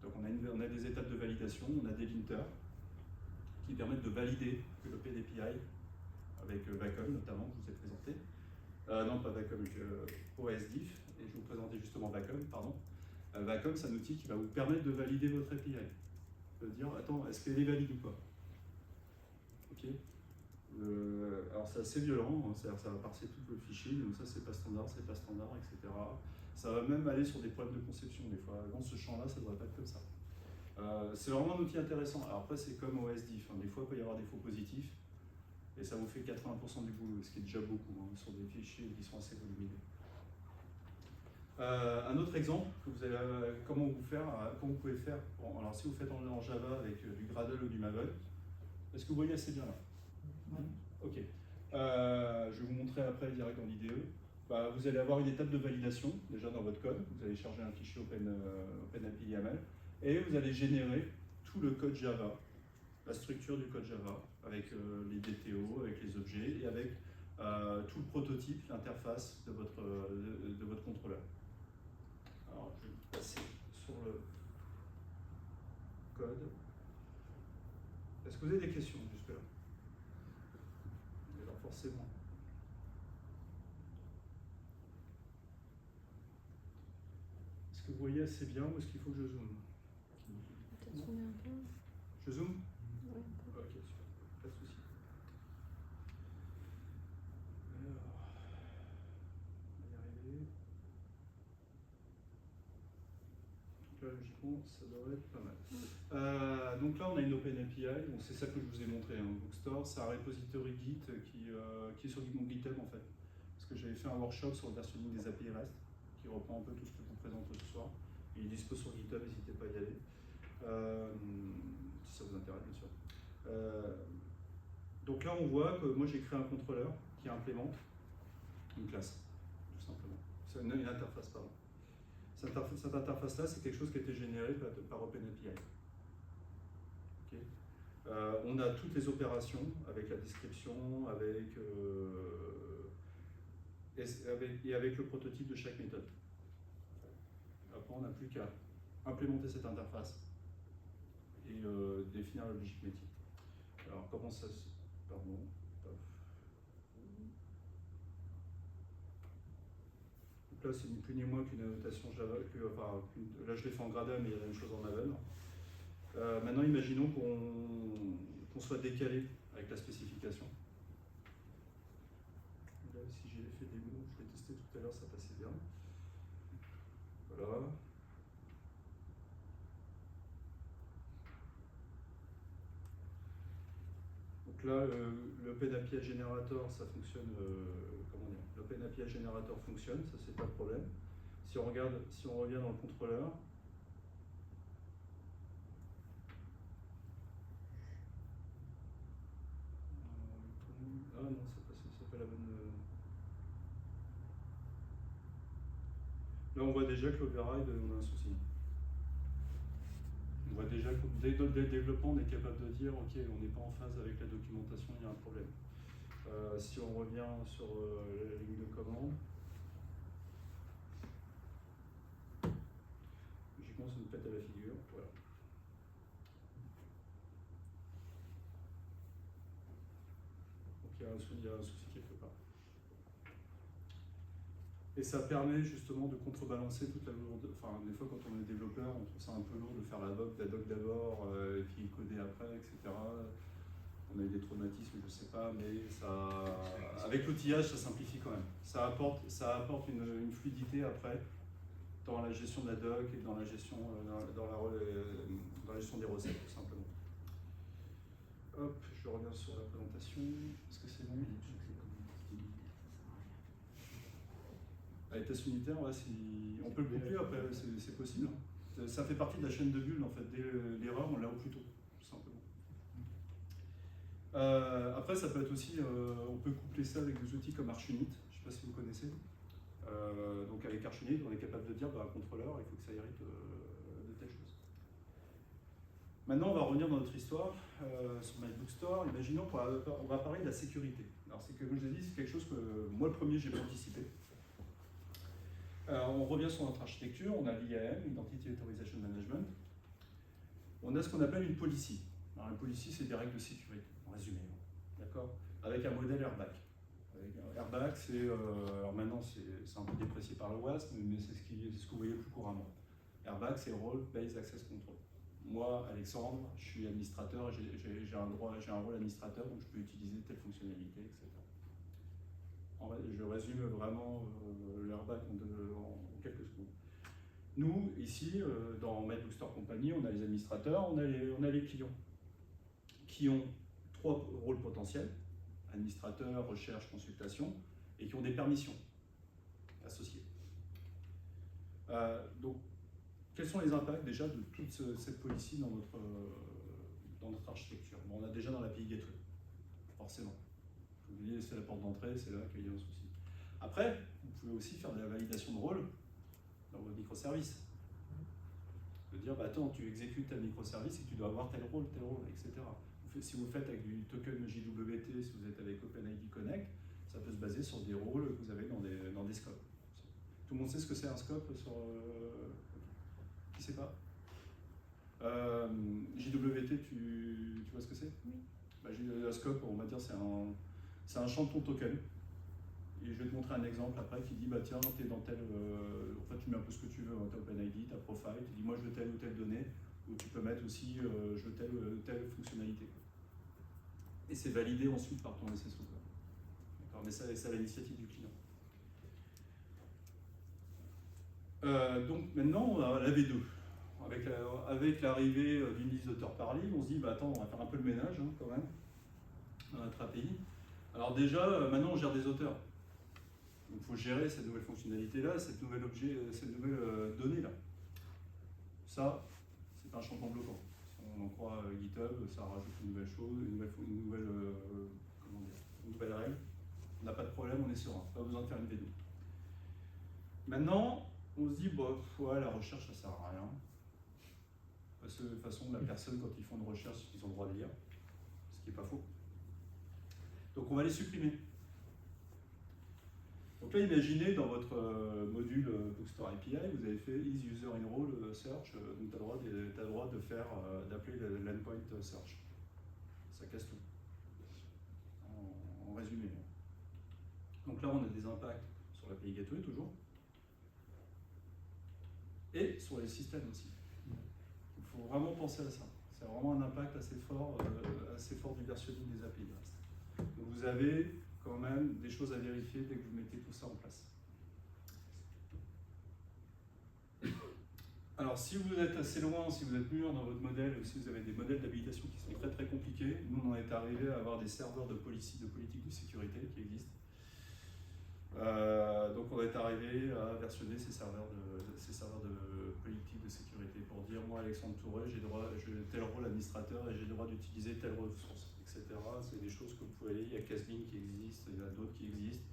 Donc on a des étapes de validation, on a des linters qui permettent de valider que l'OpenAPI, avec Wacom notamment, que je vous ai présenté, Non, pas Vacom, OSDiff, et je vais vous présenter justement Vacom, pardon. Vacom, c'est un outil qui va vous permettre de valider votre API. De dire, attends, est-ce qu'elle est valide ou pas? Ok. Alors c'est assez violent, hein, c'est-à-dire ça va parser tout le fichier, donc ça c'est pas standard, etc. Ça va même aller sur des problèmes de conception des fois. Dans ce champ-là, ça ne devrait pas être comme ça. C'est vraiment un outil intéressant. Alors après, c'est comme OSDiff, hein. Des fois, il peut y avoir des faux positifs, et ça vous fait 80% du boulot, ce qui est déjà beaucoup, hein, sur des fichiers qui sont assez volumineux. Un autre exemple, comment vous pouvez faire, alors si vous faites en Java avec du Gradle ou du Maven, est-ce que vous voyez assez bien là? Ok. Je vais vous montrer après direct en IDE. Vous allez avoir une étape de validation déjà dans votre code. Vous allez charger un fichier OpenAPI YAML et vous allez générer tout le code Java, la structure du code Java avec les DTO, avec les objets et avec tout le prototype, l'interface de votre contrôleur. Alors je vais passer sur le code. Est-ce que vous avez des questions jusque-là? Alors forcément. Est-ce que vous voyez assez bien ou est-ce qu'il faut que je zoome? Peut-être zoomer un peu. Je zoome? Ouais, un peu. Ok, super, pas de souci. Alors, on va y arriver. Donc là, logiquement, ça devrait être pas mal. Donc là, on a une OpenAPI, donc c'est ça que je vous ai montré. Hein. Bookstore, c'est un repository Git qui est sur mon GitHub en fait. Parce que j'avais fait un workshop sur le versionning des API REST, qui reprend un peu tout ce que je vous présente ce soir. Il est dispo sur GitHub, n'hésitez pas à y aller. Si ça vous intéresse, bien sûr. Donc là, on voit que moi j'ai créé un contrôleur qui implémente une classe, tout simplement. C'est une interface, pardon. Cette interface-là, c'est quelque chose qui a été généré par OpenAPI. Okay. On a toutes les opérations avec la description, avec le prototype de chaque méthode. Après, on n'a plus qu'à implémenter cette interface et définir la logique métier. Alors, comment ça se... Pardon. Donc là, c'est ni plus ni moins qu'une annotation Java. Là, je l'ai fait en Gradle, mais il y a la même chose en Maven. Maintenant, imaginons qu'on soit décalé avec la spécification. Là, si j'ai l'effet des mots, je l'ai testé tout à l'heure, ça passait bien. Voilà. Donc là, l'OpenAPI Generator, ça fonctionne, l'OpenAPI Generator fonctionne, ça c'est pas le problème. Si on revient dans le contrôleur, ah non, c'est pas la bonne. Là, on voit déjà que l'override, on a un souci. On voit déjà que dès le développement, on est capable de dire ok, on n'est pas en phase avec la documentation, il y a un problème. Si on revient sur la ligne de commande, logiquement, ça nous pète à la figure. Voilà. Donc il y a un souci quelque part. Et ça permet justement de contrebalancer toute la lourdeur. Enfin, des fois, quand on est développeur, on trouve ça un peu lourd de faire la doc d'abord, et puis coder après, etc. On a eu des traumatismes, je sais pas, mais ça, avec l'outillage, ça simplifie quand même. Ça apporte une fluidité après dans la gestion de la doc et dans la gestion, dans la gestion des recettes, tout simplement. Hop, je reviens sur la présentation. Est-ce que c'est bon? Les tests unitaires, ouais, on peut le couper après, c'est possible. Ça fait partie de la chaîne de build en fait. Dès l'erreur, on l'a au plus tôt, tout simplement. Après, ça peut être aussi, on peut coupler ça avec des outils comme Archunit, je ne sais pas si vous connaissez. Donc avec Archunit, on est capable de dire, un contrôleur, il faut que ça hérite de telle chose. Maintenant, on va revenir dans notre histoire sur MyBookstore. Imaginons qu'on va parler de la sécurité. Alors, comme je vous ai dit, c'est quelque chose que moi, le premier, j'ai pas anticipé. On revient sur notre architecture, on a l'IAM, Identity Authorization Management. On a ce qu'on appelle une policy. Alors, une policy, c'est des règles de sécurité, en résumé, d'accord, avec un modèle airbag. Airbag, alors maintenant c'est un peu déprécié par le WASP, mais c'est ce que vous voyez plus couramment. Airbag, c'est Role Based Access Control. Moi, Alexandre, je suis administrateur, j'ai un rôle administrateur, donc je peux utiliser telle fonctionnalité, etc. Je résume vraiment l'Airbag en quelques secondes. Nous, ici, dans My Bookstore Company, on a les administrateurs, on a les clients qui ont 3 rôles potentiels, administrateur, recherche, consultation, et qui ont des permissions associées. Donc, quels sont les impacts déjà de toute cette policy dans notre architecture? Bon, on a déjà dans l'API Gateway, forcément. Vous voyez, c'est la porte d'entrée, c'est là qu'il y a un souci. Après, vous pouvez aussi faire de la validation de rôle dans vos microservices. De dire, bah, attends, tu exécutes ta microservice et tu dois avoir tel rôle, etc. Si vous faites avec du token JWT, si vous êtes avec OpenID Connect, ça peut se baser sur des rôles que vous avez dans des scopes. Tout le monde sait ce que c'est un scope sur... Qui ne sait pas JWT, tu vois ce que c'est? Oui. Bah, un scope, on va dire, c'est un champ de ton token. Et je vais te montrer un exemple après qui dit, bah tiens, tu es dans tel... en fait, tu mets un peu ce que tu veux, tu as OpenID, ta profile, tu dis, moi je veux telle ou telle donnée, ou tu peux mettre aussi, je veux telle ou telle fonctionnalité. Et c'est validé ensuite par ton SSO. Mais ça, c'est à l'initiative du client. Donc maintenant, on a la V2. Avec l'arrivée d'une liste d'auteurs par livre, on se dit, bah attends, on va faire un peu le ménage quand même, dans notre API. Alors déjà, maintenant on gère des auteurs. Donc il faut gérer cette nouvelle fonctionnalité-là, cette nouvelle donnée-là. Ça, c'est pas un changement bloquant. Si on en croit GitHub, ça rajoute une nouvelle chose, une nouvelle règle. On n'a pas de problème, on est serein, pas besoin de faire une V2. Maintenant, on se dit, bon, ouais, la recherche, ça sert à rien. Parce que de toute façon, la personne, quand ils font une recherche, ils ont le droit de lire, ce qui n'est pas faux. Donc on va les supprimer. Donc là, imaginez dans votre module Bookstore API, vous avez fait is user in role search, donc tu as le droit d'appeler l'endpoint search. Ça casse tout. En résumé. Donc là, on a des impacts sur l'API Gateway toujours. Et sur les systèmes aussi. Il faut vraiment penser à ça. C'est vraiment un impact assez fort du versionning des API. Donc vous avez quand même des choses à vérifier dès que vous mettez tout ça en place. Alors si vous êtes assez loin, si vous êtes mûr dans votre modèle, ou si vous avez des modèles d'habilitation qui sont très très compliqués, nous on en est arrivé à avoir des serveurs de politique de sécurité qui existent. Donc on est arrivé à versionner ces serveurs de politique de sécurité pour dire, moi Alexandre Touré, j'ai tel rôle administrateur et j'ai le droit d'utiliser telle ressource, etc. C'est des choses que vous pouvez aller, il y a Casbin qui existe, il y en a d'autres qui existent,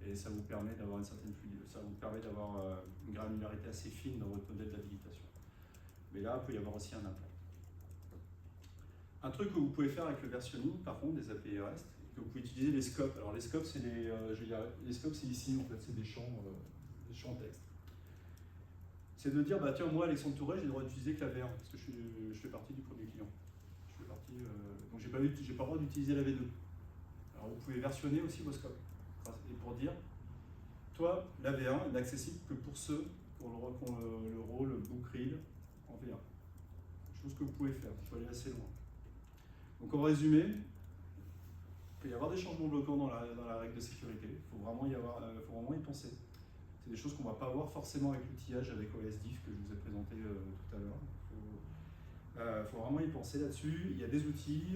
et ça vous permet d'avoir une certaine fluidité, ça vous permet d'avoir une granularité assez fine dans votre modèle d'habilitation. Mais là, il peut y avoir aussi un impact. Un truc que vous pouvez faire avec le versionning, par contre, des API REST, que vous pouvez utiliser les scopes. Alors les scopes, c'est les scopes, c'est ici, en fait, c'est des champs texte. C'est de dire, bah tiens, moi, Alexandre Touré, j'ai le droit d'utiliser que la V1, parce que je fais partie du premier client. Donc j'ai pas le droit d'utiliser la V2. Alors vous pouvez versionner aussi vos scopes. Et pour dire, toi, la V1 n'est accessible que pour ceux qui ont le rôle book read en V1. Chose que vous pouvez faire, vous pouvez aller assez loin. Donc en résumé, il peut y avoir des changements bloquants dans la règle de sécurité, il faut vraiment y penser. C'est des choses qu'on ne va pas voir forcément avec l'outillage avec OSDIF que je vous ai présenté tout à l'heure. Il faut vraiment y penser là-dessus. Il y a des outils,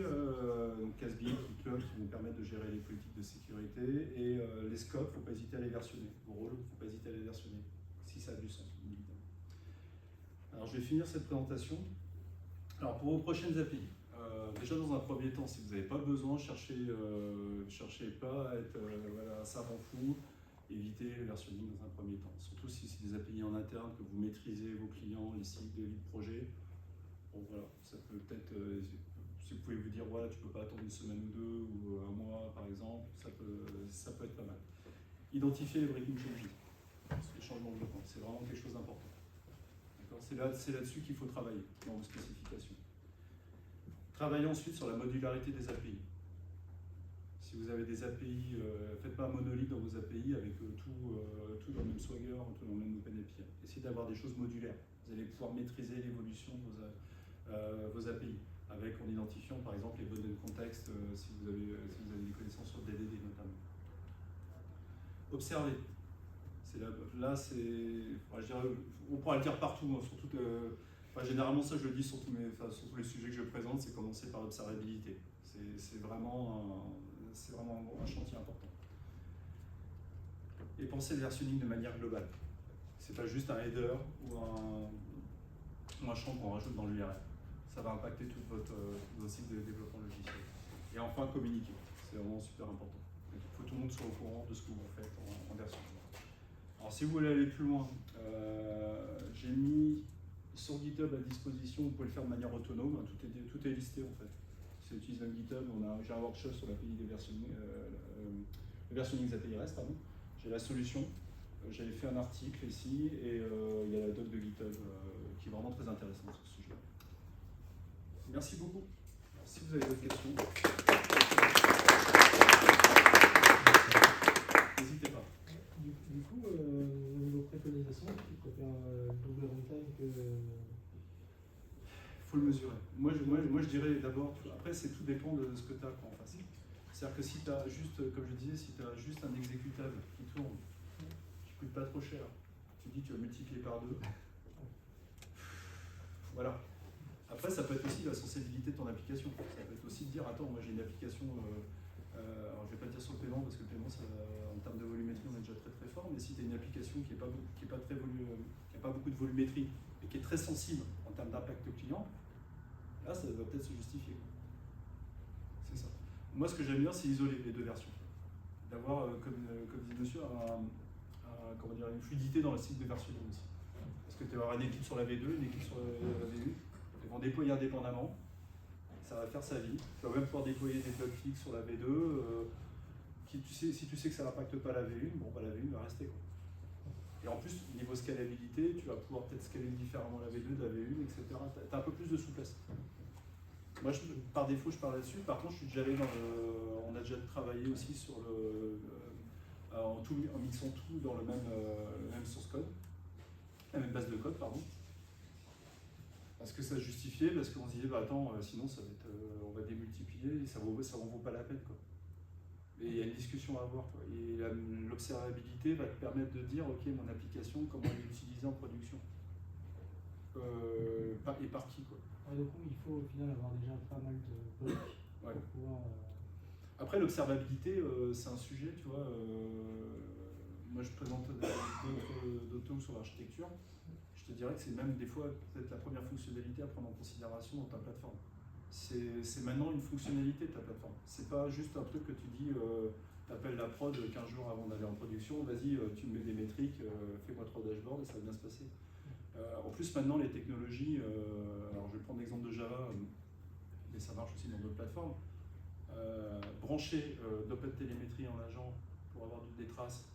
donc Casbin, ClickLog, qui vont permettre de gérer les politiques de sécurité, et les scopes, il ne faut pas hésiter à les versionner. Vos rôles, il ne faut pas hésiter à les versionner, si ça a du sens, évidemment. Alors je vais finir cette présentation. Alors pour vos prochaines API, déjà dans un premier temps, si vous n'avez pas besoin, cherchez pas à être un savant fou, évitez le versionning dans un premier temps. Surtout si c'est des API en interne, que vous maîtrisez vos clients, les cycles de vie de projet. Bon voilà, ça peut peut-être, si vous pouvez vous dire, voilà, tu peux pas attendre une semaine ou deux, ou un mois par exemple, ça peut être pas mal. Identifier les breaking changes, les changements bloquants, c'est vraiment quelque chose d'important. C'est là-dessus qu'il faut travailler dans vos spécifications. Travaillez ensuite sur la modularité des API. Si Si vous avez des API, faites pas un monolithe dans vos API avec tout dans le même Swagger, tout dans le même OpenAPI. Essayez d'avoir des choses modulaires. Vous allez pouvoir maîtriser l'évolution de vos API, en identifiant par exemple les bundle contexts si vous avez des connaissances sur DDD notamment. Observez. On pourra le dire partout, hein, surtout que, généralement ça je le dis sur tous les sujets que je présente, c'est commencer par l'observabilité. C'est vraiment un chantier important. Et pensez le versionning de manière globale. C'est pas juste un header ou un champ qu'on rajoute dans l'URL. Ça va impacter tout votre cycle de développement logiciel. Et enfin, communiquer. C'est vraiment super important. Il faut que tout le monde soit au courant de ce que vous faites en version. Alors, si vous voulez aller plus loin, j'ai mis sur GitHub à disposition, vous pouvez le faire de manière autonome. Tout est listé en fait. Si vous utilisez un GitHub, j'ai un workshop sur l'API des versionning API REST, pardon. J'ai la solution. J'avais fait un article ici et il y a la doc de GitHub qui est vraiment très intéressante sur ce sujet. Merci beaucoup. Alors, si vous avez d'autres questions, n'hésitez pas. Du coup, au niveau préconisation, tu préfères double runtime que. Il faut le mesurer. Moi, je dirais d'abord, après, tout dépend de ce que tu as en face. C'est-à-dire que si tu as juste, comme je disais, si tu as juste un exécutable qui tourne, qui coûte pas trop cher, tu dis tu vas multiplier par 2. Voilà. Après, ça peut être aussi la sensibilité de ton application. Ça peut être aussi de dire, attends, moi j'ai une application, alors je vais pas dire sur le paiement, parce que le paiement, en termes de volumétrie, on est déjà très très fort, mais si tu as une application qui n'a pas beaucoup de volumétrie, et qui est très sensible en termes d'impact client, là, ça va peut-être se justifier. C'est ça. Moi, ce que j'aime bien, c'est isoler les deux versions. D'avoir, comme dit monsieur, une fluidité dans le cycle de versionning aussi. Parce que tu vas avoir une équipe sur la V2, une équipe sur la V1. Ils vont déployer indépendamment, ça va faire sa vie. Tu vas même pouvoir déployer des bugs fixes sur la V2. Si tu sais que ça n'impacte pas la V1, la V1 va rester. Quoi. Et en plus, niveau scalabilité, tu vas pouvoir peut-être scaler différemment la V2 de la V1, etc. Tu as un peu plus de souplesse. Moi, par défaut, je parle là-dessus. Par contre, je suis déjà allé on a déjà travaillé aussi sur en mixant tout dans le même source code, la même base de code, pardon. Parce que ça se justifiait, parce qu'on se disait, attends, sinon ça va être, on va démultiplier, et ça en vaut pas la peine. Quoi. Et il y a une discussion à avoir. Quoi. Et l'observabilité va te permettre de dire, ok, mon application, comment elle est utilisée en production. Et par qui, quoi. Du coup, il faut au final avoir déjà pas mal de briques pour pouvoir. Après, l'observabilité, c'est un sujet, tu vois. Moi, je présente d'autres talks sur l'architecture. Je te dirais que c'est même des fois peut-être la première fonctionnalité à prendre en considération dans ta plateforme. C'est maintenant une fonctionnalité de ta plateforme. C'est pas juste un truc que tu dis, tu appelles la prod 15 jours avant d'aller en production, vas-y, tu me mets des métriques, fais-moi 3 dashboards et ça va bien se passer. En plus, maintenant, les technologies, alors je vais prendre l'exemple de Java, mais ça marche aussi dans d'autres plateformes. Brancher d'OpenTelemetry en agent pour avoir des traces,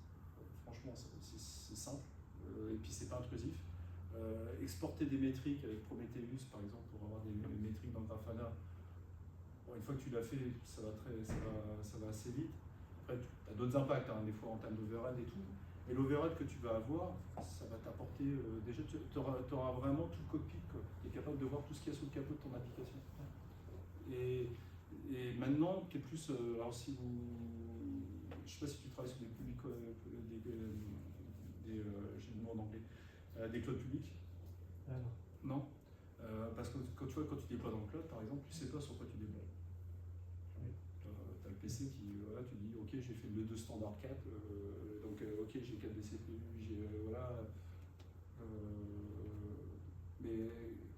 franchement, c'est simple, et puis c'est pas intrusif. Exporter des métriques avec Prometheus, par exemple, pour avoir des métriques dans Grafana. Bon, une fois que tu l'as fait, ça va assez vite. Après, tu as d'autres impacts, des fois en termes d'overhead et tout. Mais l'overhead que tu vas avoir, ça va t'apporter. Déjà, tu auras vraiment tout le cockpit, quoi. Tu es capable de voir tout ce qu'il y a sous le capot de ton application. Et maintenant, tu es plus. Alors, si vous. Je ne sais pas si tu travailles sur des publics. J'ai le mot en anglais. Des clouds publics. Non. Parce que quand tu déploies dans le cloud, par exemple, tu ne sais pas sur quoi tu déploies. Oui. Tu as le PC qui, tu dis, ok, j'ai fait le 2 standard 4, donc ok, j'ai 4 DCP, mais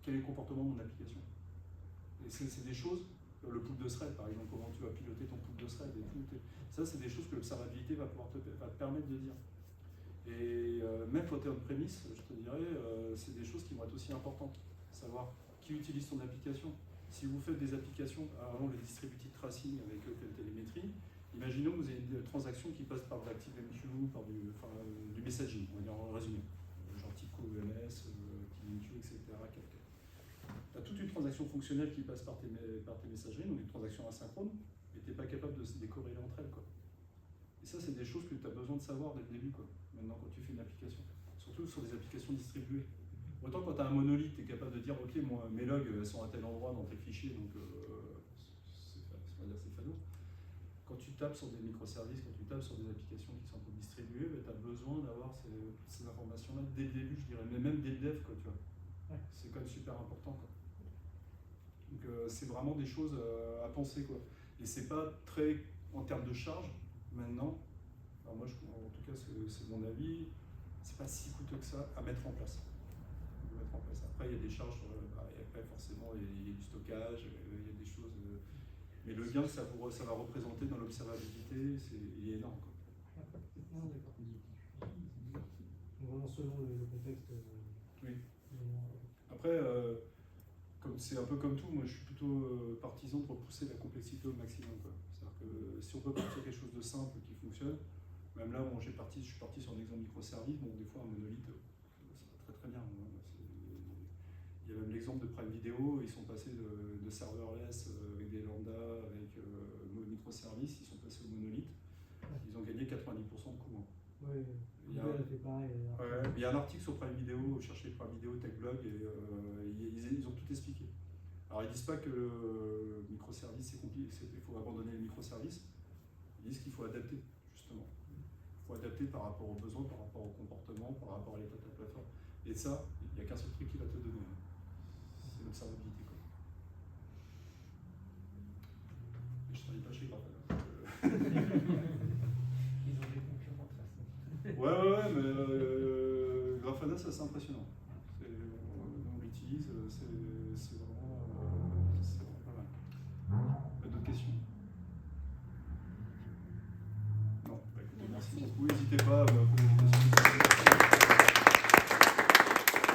quel est le comportement de mon application? Et c'est des choses, le pool de thread par exemple, comment tu vas piloter ton pool de thread et tout. Ça, c'est des choses que l'observabilité va te permettre de dire. Et même quand tu es on-premise, je te dirais, c'est des choses qui vont être aussi importantes. Savoir qui utilise ton application. Si vous faites des applications, avant le distributed tracing avec télémétrie, imaginons que vous avez une transaction qui passe par de l'ActiveMQ, par du messaging, on va dire en résumé, genre TicoMS, TimeMQ, etc. Tu as toute une transaction fonctionnelle qui passe par tes messageries, donc une transaction asynchrone. mais tu n'es pas capable de se décorréler entre elles, quoi. Et ça, c'est des choses que tu as besoin de savoir dès le début, quoi. Maintenant, quand tu fais une application. Surtout sur des applications distribuées. Autant quand tu as un monolithe, tu es capable de dire, ok, moi, mes logs elles sont à tel endroit dans tel fichier, donc c'est fado. Quand tu tapes sur des microservices, quand tu tapes sur des applications qui sont un peu distribuées, tu as besoin d'avoir ces informations-là dès le début, je dirais, mais même dès le dev, quoi, tu vois. Ouais. C'est quand même super important, quoi. Donc c'est vraiment des choses à penser, quoi. Et c'est pas très, en termes de charge, maintenant, alors moi, en tout cas, c'est mon avis, c'est pas si coûteux que ça à mettre en place. Après, il y a des charges, après forcément, il y a du stockage, il y a des choses. Mais le gain que ça va représenter dans l'observabilité, il est énorme, quoi. Non, d'accord. Vraiment selon le contexte. Oui. Après, c'est un peu comme tout, moi je suis plutôt partisan de repousser la complexité au maximum, quoi. C'est-à-dire que si on peut partir quelque chose de simple qui fonctionne, même là, je suis parti sur un exemple microservice, bon, des fois un monolithe, ça va très bien. Il y a même l'exemple de Prime Video, ils sont passés de serverless avec des lambda, avec microservices, ils sont passés au monolithe, ils ont gagné 90% de coûts. Oui, Google a fait pareil. Il y a un article sur Prime Video, cherchez Prime Video, TechBlog, et ils ont tout expliqué. Alors ils disent pas que le microservice c'est compliqué, il faut abandonner les microservices, ils disent qu'il faut adapter, justement. Il faut adapter par rapport aux besoins, par rapport au comportement, par rapport à l'état de la plateforme. Et ça, il n'y a qu'un seul truc qui va te donner. C'est l'observabilité, quoi. Et je travaille pas chez Grafana. Ils ont des concurrents de toute façon. Ouais, mais Grafana, ça c'est impressionnant. On l'utilise, c'est vraiment pas mal. D'autres questions? Non, bah, écoutez, merci beaucoup. N'hésitez pas à me poser